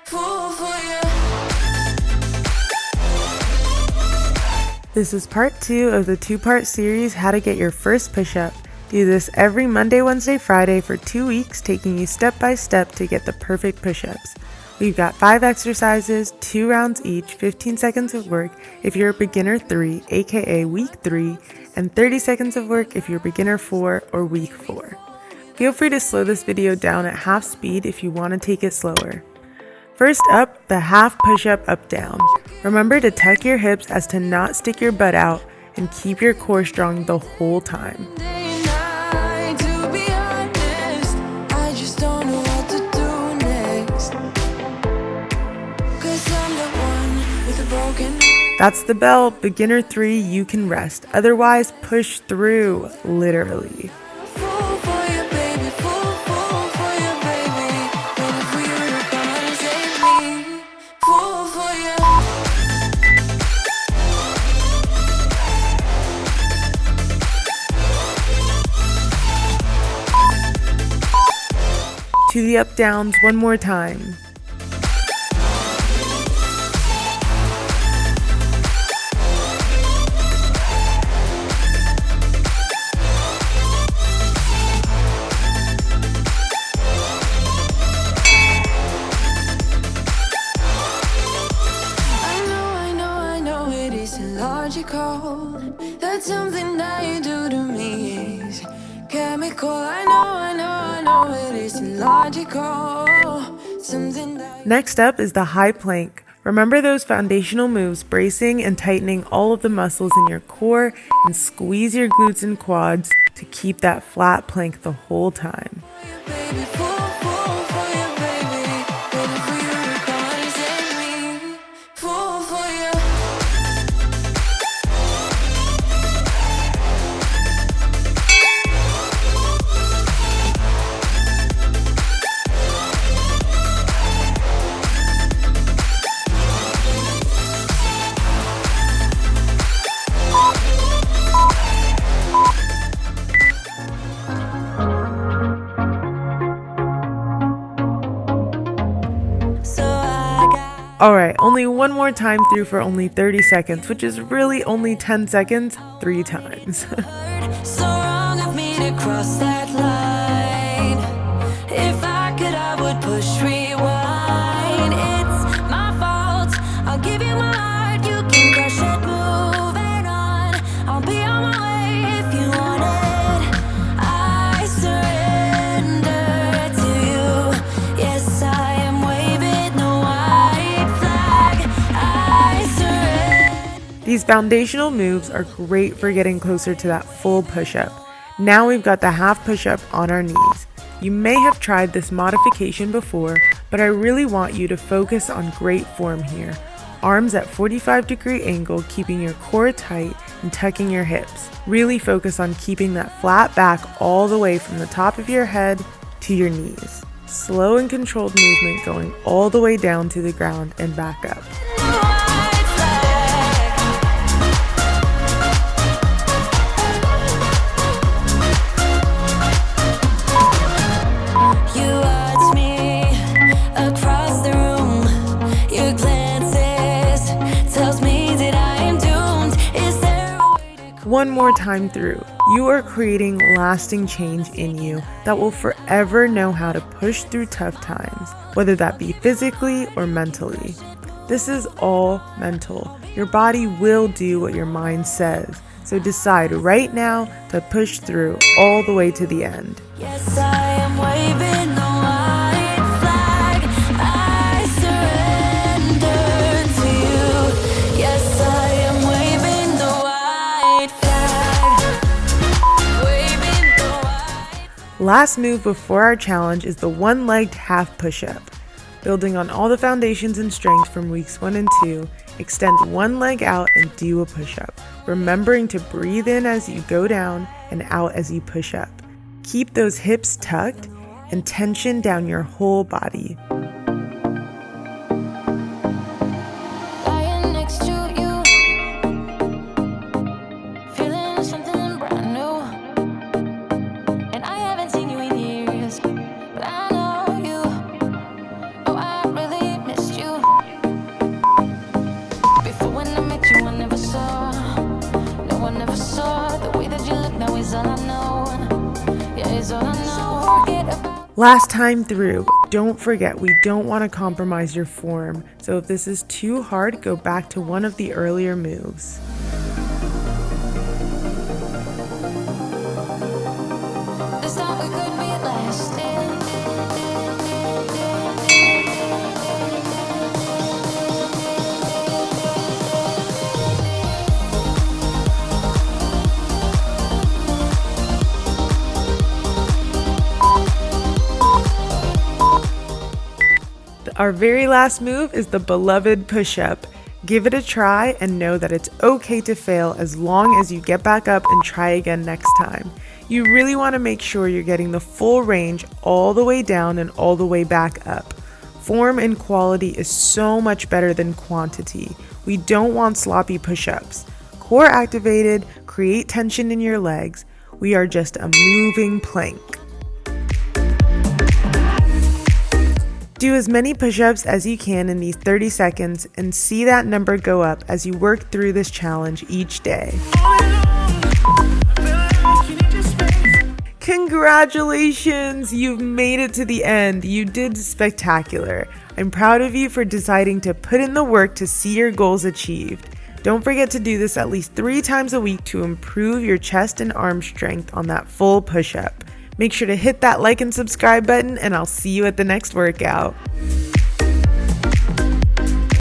Fool for you. This is part 2 of the 2-part series, How to Get Your First Push-Up. Do this every Monday, Wednesday, Friday for 2 weeks, taking you step by step to get the perfect push-ups. We've got 5 exercises, 2 rounds each, 15 seconds of work if you're a beginner 3, aka week 3, and 30 seconds of work if you're beginner 4 or week 4. Feel free to slow this video down at half speed if you want to take it slower. First up, the half push-up up-down. Remember to tuck your hips as to not stick your butt out and keep your core strong the whole time. To be honest, I just don't know what to do next. 'Cause I'm the one with a broken heart. That's the bell. Beginner 3, you can rest. Otherwise, push through, literally. Fool for you, baby. Fool for you, baby. Waiting for you to come and save me. Fool for you. To the up downs one more time. I know it isn't logical. That's something that you do to me is chemical. I know it isn't logical. Something that Next up is the high plank. Remember those foundational moves, bracing and tightening all of the muscles in your core, and squeeze your glutes and quads to keep that flat plank the whole time. baby, fool for you, baby. Waiting for you to come and save me. Fool for you. Alright, only one more time through for only 30 seconds, which is really only 10 seconds, 3 times. So wrong of me to cross that line. If I could, I would push rewind. It's my fault. I'll give you my heart. You can crush it, moving on. I'll be on my way if you want it. I surrender to you. Yes, I am waving the white flag. I surrender. These foundational moves are great for getting closer to that full push-up. Now we've got the half push-up on our knees. You may have tried this modification before, but I really want you to focus on great form here. Arms at 45-degree angle, keeping your core tight and tucking your hips. Really focus on keeping that flat back all the way from the top of your head to your knees. Slow and controlled movement going all the way down to the ground and back up. One more time through. You are creating lasting change in you that will forever know how to push through tough times, whether that be physically or mentally. This is all mental. Your body will do what your mind says, so decide right now to push through all the way to the end. Yes, I am waving the white flag. I surrender to you. Yes, I am waving the white flag. Waving the white. Last move before our challenge is the one-legged half push-up. Building on all the foundations and strength from weeks 1 and 2, extend one leg out and do a push-up, remembering to breathe in as you go down and out as you push up. Keep those hips tucked and tension down your whole body. Lying next to you, feeling something brand new. And I haven't seen you in years, but I know you. Oh, I really miss Last time through, but don't forget we don't want to compromise your form, so if this is too hard, go back to one of the earlier moves. This thought we could be lasting. Our very last move is the beloved push-up. Give it a try and know that it's okay to fail as long as you get back up and try again next time. You really want to make sure you're getting the full range all the way down and all the way back up. Form and quality is so much better than quantity. We don't want sloppy push-ups. Core activated, create tension in your legs. We are just a moving plank. Do as many push-ups as you can in these 30 seconds and see that number go up as you work through this challenge each day. Congratulations! You've made it to the end. You did spectacular. I'm proud of you for deciding to put in the work to see your goals achieved. Don't forget to do this at least 3 times a week to improve your chest and arm strength on that full push-up. Make sure to hit that like and subscribe button, and I'll see you at the next workout.